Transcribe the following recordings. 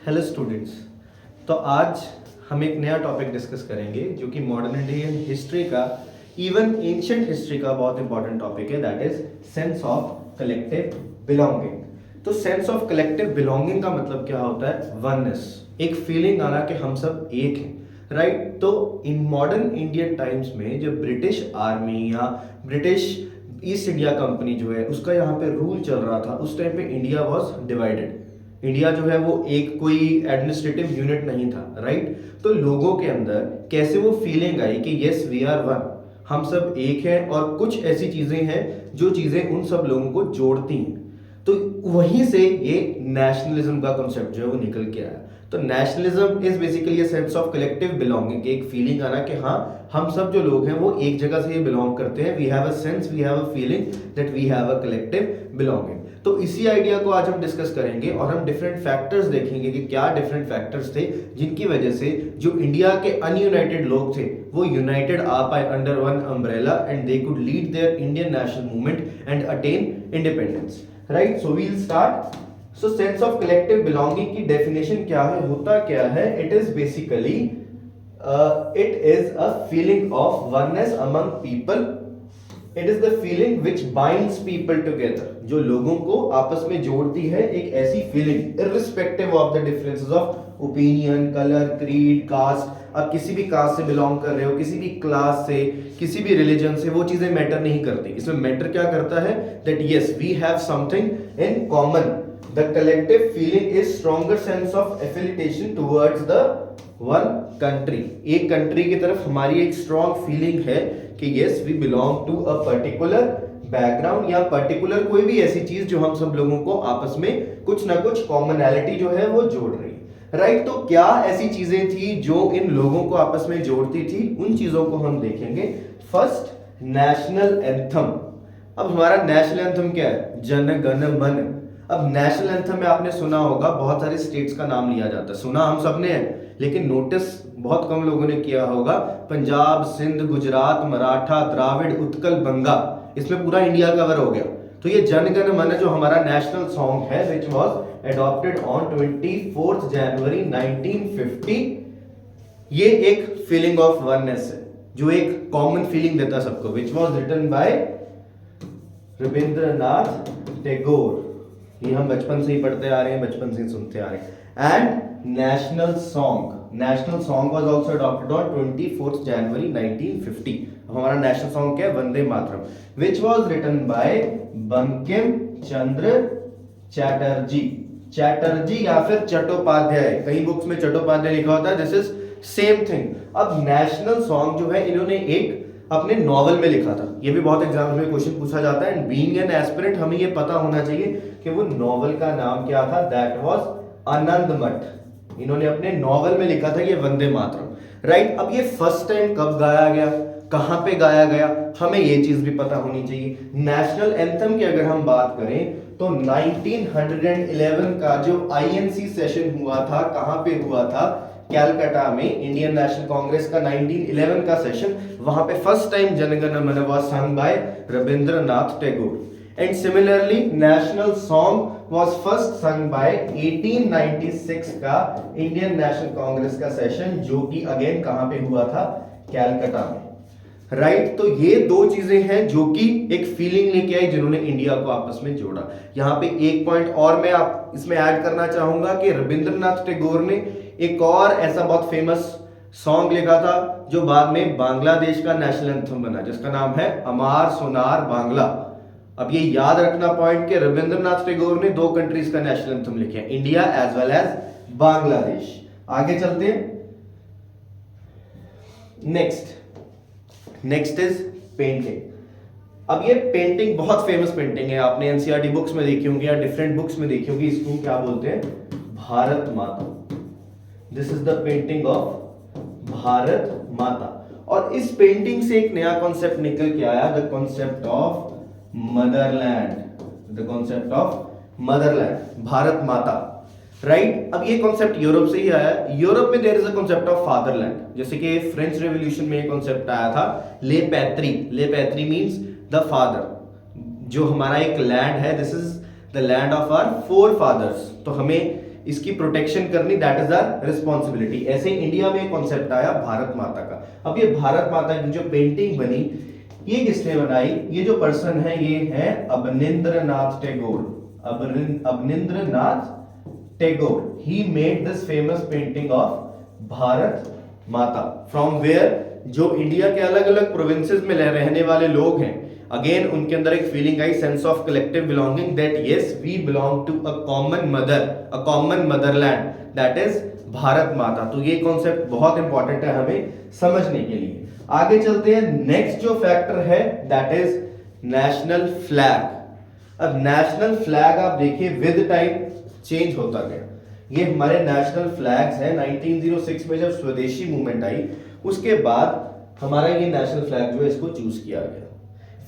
Hello students. तो आज हम एक नया टॉपिक डिस्कस करेंगे जो कि मॉडर्न इंडियन हिस्ट्री का, इवन एंशिएंट हिस्ट्री का बहुत इंपॉर्टेंट टॉपिक है, that is sense of collective belonging. तो सेंस ऑफ कलेक्टिव बिलोंगिंग का मतलब क्या होता है? वननेस, एक फीलिंग आना कि हम सब एक हैं, राइट। तो इन मॉडर्न इंडियन टाइम्स में जब ब्रिटिश आर्मी या ब्रिटिश ईस्ट इंडिया कंपनी जो है उसका यहाँ पे रूल चल रहा था, उस टाइम पे इंडिया वॉज डिवाइडेड। इंडिया जो है वो एक कोई एडमिनिस्ट्रेटिव यूनिट नहीं था, राइट। तो लोगों के अंदर कैसे वो फीलिंग आई कि यस वी आर वन, हम सब एक हैं, और कुछ ऐसी चीजें हैं जो चीजें उन सब लोगों को जोड़ती हैं। तो वहीं से ये नेशनलिज्म का कॉन्सेप्ट जो है वो निकल के आया। तो nationalism is basically sense of collective belonging, एक फीलिंग आना कि हाँ हम सब जो लोग हैं वो एक जगह से बिलोंग करते हैं। We have a sense, we have a feeling that we have a collective belonging. तो इसी आइडिया को आज हम डिस्कस करेंगे और हम डिफरेंट फैक्टर्स देखेंगे कि क्या डिफरेंट फैक्टर्स थे जिनकी वजह से जो इंडिया के अनयूनाइटेड लोग थे वो यूनाइटेड आ पाए under one umbrella and they could lead their Indian national movement and attain independence, right. So we will start. So sense of collective belonging की डेफिनेशन क्या है, होता क्या है? It is basically it is a feeling of oneness among people. It is the feeling which binds people together, जो लोगों को आपस में जोड़ती है, एक ऐसी feeling irrespective of the differences of opinion, colour, creed, caste. आप किसी भी कास्ट से बिलोंग कर रहे हो, किसी भी क्लास से, किसी भी रिलीजन से, वो चीजें मैटर नहीं करती। इसमें मैटर क्या करता है? That yes we have something in common. The collective feeling is stronger sense of affiliation towards the one country. एक कंट्री की तरफ हमारी एक स्ट्रॉन्ग फीलिंग है कि yes we belong to a particular background, या पर्टिकुलर कोई भी ऐसी चीज जो हम सब लोगों को आपस में कुछ ना कुछ कॉमनैलिटी जो है वो जोड़ रही है, राइट। तो क्या ऐसी चीजें थी जो इन लोगों को आपस में जोड़ती थी, उन चीजों को हम देखेंगे। First, national anthem. अब हमारा नेशनल एंथम क्या है? जन गण मन। अब नेशनल एंथम में आपने सुना होगा बहुत सारे स्टेट्स का नाम लिया जाता है, सुना हम सबने है, लेकिन नोटिस बहुत कम लोगों ने किया होगा। पंजाब, सिंध, गुजरात, मराठा, द्राविड़, उत्कल, बंगा, इसमें पूरा इंडिया कवर हो गया। तो ये जन गण मन जो हमारा नेशनल सॉन्ग है, which was adopted on 24 January 1950, ये एक फीलिंग ऑफ वननेस है जो एक कॉमन फीलिंग देता सबको, which was written by Rabindranath Tagore. ये हम बचपन से ही पढ़ते आ रहे हैं, बचपन से ही सुनते आ रहे हैं। And national song was also adopted on 24 January 1950। हमारा नेशनल सॉन्ग क्या है? Vande Mataram, which was written by Bankim Chandra Chatterjee या फिर चट्टोपाध्याय। कई बुक्स में चट्टोपाध्याय लिखा होता है, दिस इज सेम थिंग। अब नेशनल सॉन्ग जो है इन्होंने एक अपने नॉवल में लिखा था। ये भी बहुत एग्जाम्स में क्वेश्चन पूछा जाता है, एंड बीइंग एन एस्पिरेंट हमें ये पता होना चाहिए कि वो नॉवल का नाम क्या था। That was Anandamath. इन्होंने अपने नॉवल में लिखा था ये वंदे मातरम, राइट। अब ये फर्स्ट टाइम कब गाया गया, कहां पे गाया गया, हमें ये चीज भी पता होनी चाहिए। नेशनल एंथम की अगर हम बात करें तो 1911 का जो आईएनसी सेशन हुआ था, कहां पे हुआ था? कैलकाटा में, इंडियन नेशनल कांग्रेस का 1911 का सेशन, वहां पे फर्स्ट टाइम जनगण मन was sung by Rabindranath Tagore. And similarly national song was first sung by 1896 का इंडियन नेशनल कांग्रेस का सेशन, जो कि अगेन कहां पे हुआ था? कैलकाटा में, राइट। तो ये दो चीजें हैं जो कि एक फीलिंग लेके आई, जिन्होंने इंडिया को आपस में जोड़ा। यहां पे एक पॉइंट और मैं आप इसमें ऐड करना चाहूंगा कि रविंद्रनाथ टैगोर ने एक और ऐसा बहुत फेमस सॉन्ग लिखा था जो बाद में बांग्लादेश का नेशनल एंथम बना, जिसका नाम है अमार सोनार बांग्ला। अब ये याद रखना पॉइंट कि रविंद्रनाथ टैगोर ने दो कंट्रीज का नेशनल एंथम लिखे, India as well as Bangladesh. आगे चलते हैं। Next is painting. अब ये पेंटिंग बहुत फेमस पेंटिंग है, आपने एनसीईआरटी बुक्स में देखी होंगी या डिफरेंट बुक्स में देखी होंगी। इसको क्या बोलते हैं? भारत माता। This is the painting of Bharat माता। और इस पेंटिंग से एक नया कॉन्सेप्ट निकल के आया, the concept of Motherland. The concept of Motherland, Bharat माता, राइट। अब ये कॉन्सेप्ट यूरोप से ही आया। यूरोप में there is a concept of fatherland, जैसे कि फ्रेंच रेवोल्यूशन में ये कॉन्सेप्ट आया था, ले पैत्री मींस द फादर। जो हमारा एक लैंड है, this is the land of our forefathers. तो हमें इसकी प्रोटेक्शन करनी, दैट इज आवर रिस्पॉन्सिबिलिटी। ऐसे इंडिया में कॉन्सेप्ट आया भारत माता का। अब ये भारत माता की जो पेंटिंग बनी, ये किसने बनाई? ये जो पर्सन है ये है Abanindranath Tagore. Abanindranath Tagore, he made this famous painting of Bharat माता, फ्रॉम वेयर, जो इंडिया के अलग अलग प्रोविंसेस में रहने वाले लोग हैं, अगेन उनके अंदर एक फीलिंग आई, sense of collective belonging, that yes we belong to a common mother, a common motherland, that is Bharat Mata. तो ये कॉन्सेप्ट बहुत इंपॉर्टेंट है हमें समझने के लिए। आगे चलते हैं, नेक्स्ट जो फैक्टर है दैट इज नेशनल फ्लैग। अब नेशनल फ्लैग आप देखिए विद टाइम चेंज होता गया। ये हमारे नेशनल फ्लैग्स हैं। 1906 में जब स्वदेशी मूवमेंट आई, उसके बाद हमारा ये नेशनल फ्लैग जो है इसको चूज किया गया।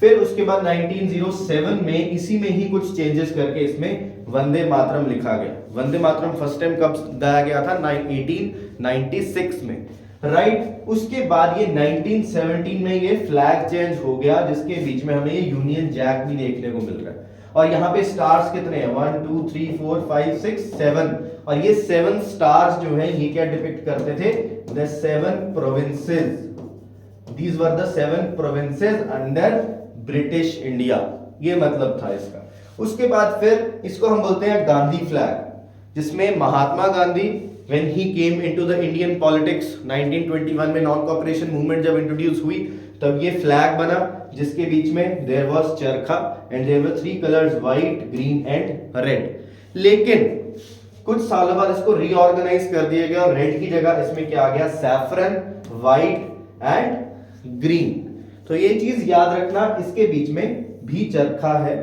फिर उसके बाद 1907 में इसी में ही कुछ चेंजेस करके इसमें वंदे मातरम लिखा गया। वंदे मातरम फर्स्ट टाइम कब गाया गया था? 1896 में, राइट। उसके बाद ये 1917 में ये फ्लैग चेंज हो गया, जिसके बीच में हमें ये यूनियन जैक भी देखने को मिल रहा है। और यहाँ पे स्टार्स कितने हैं? 1 2 3 4 5 6 7, और ये 7 स्टार्स जो हैं ये क्या डिपिक्ट करते थे? The 7 provinces, these were the 7 provinces under British India, ये मतलब था इसका। उसके बाद फिर इसको हम बोलते हैं गांधी फ्लैग, जिसमें Mahatma Gandhi when he came into the Indian politics 1921 में नॉन कॉपरेशन मूवमेंट जब इंट्रोड्यूस हुई, तब ये फ्लैग बना, जिसके बीच में there was charkha and there were 3 colours, white, green and red. लेकिन कुछ सालों बाद इसको रीऑर्गेनाइज कर दिया गया और रेड की जगह इसमें क्या आ गया? Saffron, white and green. तो ये चीज याद रखना, इसके बीच में भी चरखा है।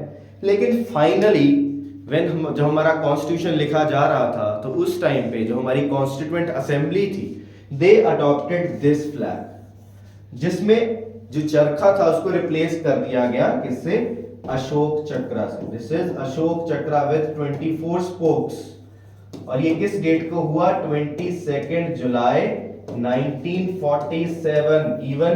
लेकिन फाइनली जब हमारा कॉन्स्टिट्यूशन लिखा जा रहा था, तो उस टाइम पे जो हमारी कॉन्स्टिट्यूएंट असेंबली थी, दे अडॉप्टेड दिस फ्लैग, जिसमें जो चरखा था उसको रिप्लेस कर दिया गया किससे? अशोक चक्रा से। This is Ashok Chakra with 24 spokes. और ये किस डेट को हुआ? 22 जुलाई 1947, even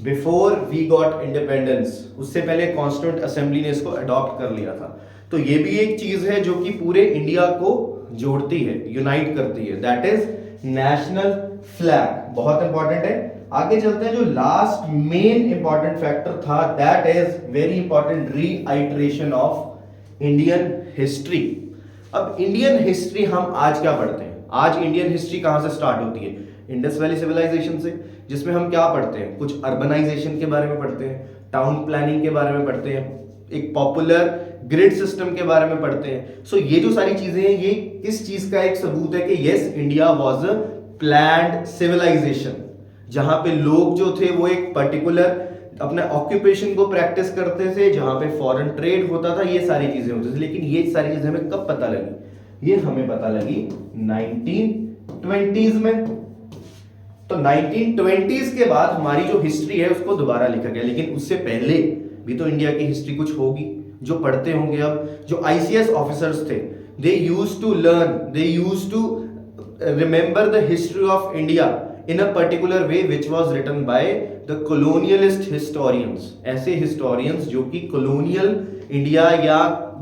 before we got independence. उससे पहले कॉन्स्टिट्यूएंट असेंबली ने इसको अडॉप्ट कर लिया था। तो ये भी एक चीज है जो कि पूरे इंडिया को जोड़ती है, यूनाइट करती है, दैट इज नेशनल फ्लैग। बहुत इंपॉर्टेंट है। आगे चलते हैं, जो लास्ट मेन इंपॉर्टेंट फैक्टर था that is very important, reiteration of Indian history. अब इंडियन हिस्ट्री हम आज क्या पढ़ते हैं? आज इंडियन हिस्ट्री कहां से स्टार्ट होती है? इंडस वैली सिविलाइजेशन से, जिसमें हम क्या पढ़ते हैं? कुछ अर्बनाइजेशन के बारे में पढ़ते हैं, टाउन प्लानिंग के बारे में पढ़ते हैं, एक पॉपुलर ग्रिड सिस्टम के बारे में पढ़ते हैं। सो ये जो सारी चीजें हैं, ये किस चीज का एक सबूत है कि yes, India was a planned civilisation, जहां पे लोग जो थे वो एक पर्टिकुलर अपने ऑक्यूपेशन को प्रैक्टिस करते थे, जहां पे फॉरेन ट्रेड होता था, ये सारी चीजें होती थी। लेकिन ये सारी चीजें हमें कब पता लगी? ये हमें पता लगी 1920s में। तो 1920s के बाद हमारी जो हिस्ट्री है उसको दोबारा लिखा गया। लेकिन उससे पहले भी तो इंडिया की हिस्ट्री कुछ होगी, जो पढ़ते होंगे। अब जो आईसीएस ऑफिसर्स थे, they used to learn, they used to remember the history of India in a particular way which was written by the colonialist historians। ऐसे historians जो कि colonial इंडिया या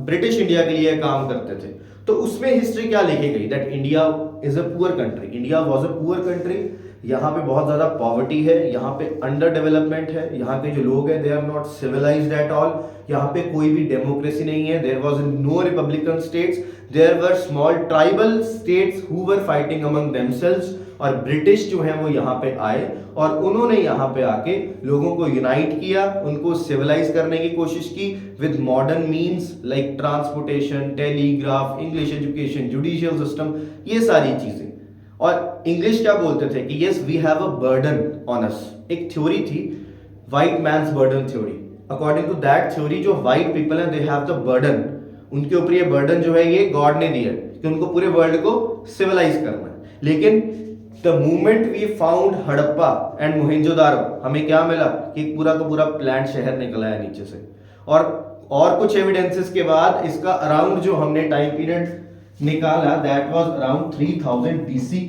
ब्रिटिश इंडिया के लिए काम करते थे। तो उसमें हिस्ट्री क्या लिखी गई? That India is a poor country, India was a poor country. यहाँ पे बहुत ज्यादा पॉवर्टी है, यहाँ पे अंडर डेवलपमेंट है, यहाँ के जो लोग हैं they are not civilised at all, यहाँ पे कोई भी डेमोक्रेसी नहीं है, there was no republican states, there were small tribal states who were fighting among themselves. और ब्रिटिश जो है वो यहाँ पे आए और उन्होंने यहाँ पे आके लोगों को यूनाइट किया, उनको सिविलाइज करने की कोशिश की with modern means like transportation, telegraph, English education, judicial system, ये सारी चीजें। और इंग्लिश क्या बोलते थे कि yes we have a burden on us. एक थ्योरी थी, white man's burden theory. According to that theory, जो व्हाइट पीपल हैं दे हैव द बर्डन, उनके ऊपर ये बर्डन जो है ये गॉड ने दिया कि उनको पूरे वर्ल्ड को सिविलाइज करना है। लेकिन the movement we found Harappa and Mohenjodaro, हमें क्या मिला कि पूरा का पूरा प्लांट शहर निकला है नीचे से। और कुछ एविडेंसेस के बाद इसका अराउंड जो हमने टाइम पीरियड निकाला that was around 3000 BC,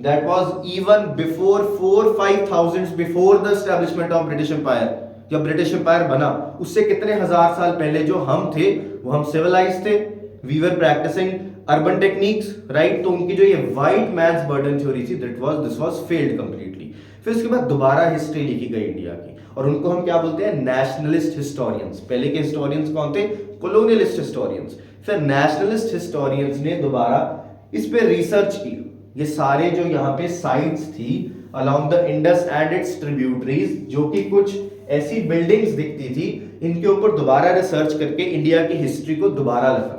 that was even before 4-5,000 before the establishment of British Empire. जब ब्रिटिश एम्पायर बना उससे कितने हजार साल पहले जो हम थे वो हम सिविलाइज थे, we were practising urban techniques, right, तो उनकी जो ये व्हाइट मैन्स बर्डन थ्योरी थी दिस वाज फेल्ड कंप्लीटली। फिर उसके बाद दोबारा हिस्ट्री लिखी गई इंडिया की, और उनको हम क्या बोलते हैं, नेशनलिस्ट हिस्टोरियंस। पहले के हिस्टोरियंस कौन थे, कॉलोनियलिस्ट हिस्टोरियंस। फिर नेशनलिस्ट हिस्टोरियंस ने दोबारा इस पे रिसर्च की, ये सारे जो यहाँ पे साइट्स थी along the Indus and it's tributaries, जो कि कुछ ऐसी बिल्डिंग्स दिखती थी, इनके ऊपर दोबारा रिसर्च करके इंडिया की हिस्ट्री को दोबारा लिखा।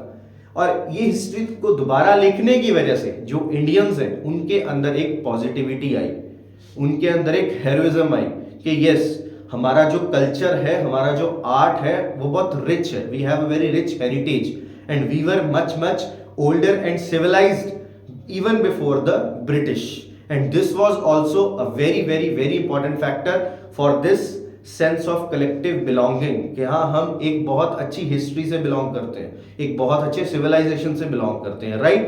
और ये हिस्ट्री को दोबारा लिखने की वजह से जो इंडियंस हैं उनके अंदर एक पॉजिटिविटी आई, उनके अंदर एक हेरोइज्म आई कि यस, हमारा जो कल्चर है, हमारा जो आर्ट है वो बहुत रिच है, we have a very rich heritage and we were much much older and civilized even before the British, and this was also a very important factor for this sense of collective belonging कि हाँ, हम एक बहुत अच्छी history से belong करते हैं, एक बहुत अच्छे सिविलाइजेशन से बिलोंग करते हैं, राइट।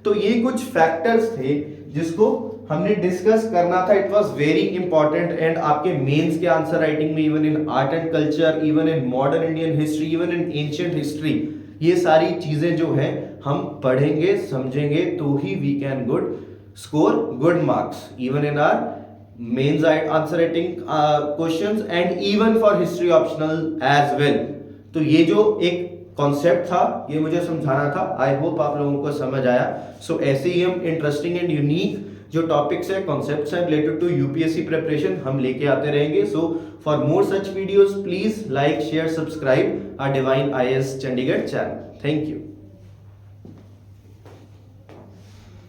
तो ये कुछ फैक्टर्स थे जिसको हमने डिस्कस करना था। It was very important, and आपके मेंस के आंसर राइटिंग में, even in art and culture, even in modern Indian history, even in ancient history, ये सारी चीजें जो हैं हम पढ़ेंगे समझेंगे तो ही we can score good marks even in our mains answer writing questions and even for history optional as well. तो ये जो एक कॉन्सेप्ट था ये मुझे समझाना था, आई होप आप लोगों को समझ आया। सो ऐसे ही हम इंटरेस्टिंग एंड यूनिक जो टॉपिक्स है, कॉन्सेप्ट्स हैं रिलेटेड टू यूपीएससी प्रिपरेशन हम लेके आते रहेंगे। So for more such videos please like share subscribe our Divine IAS Chandigarh channel. Thank you.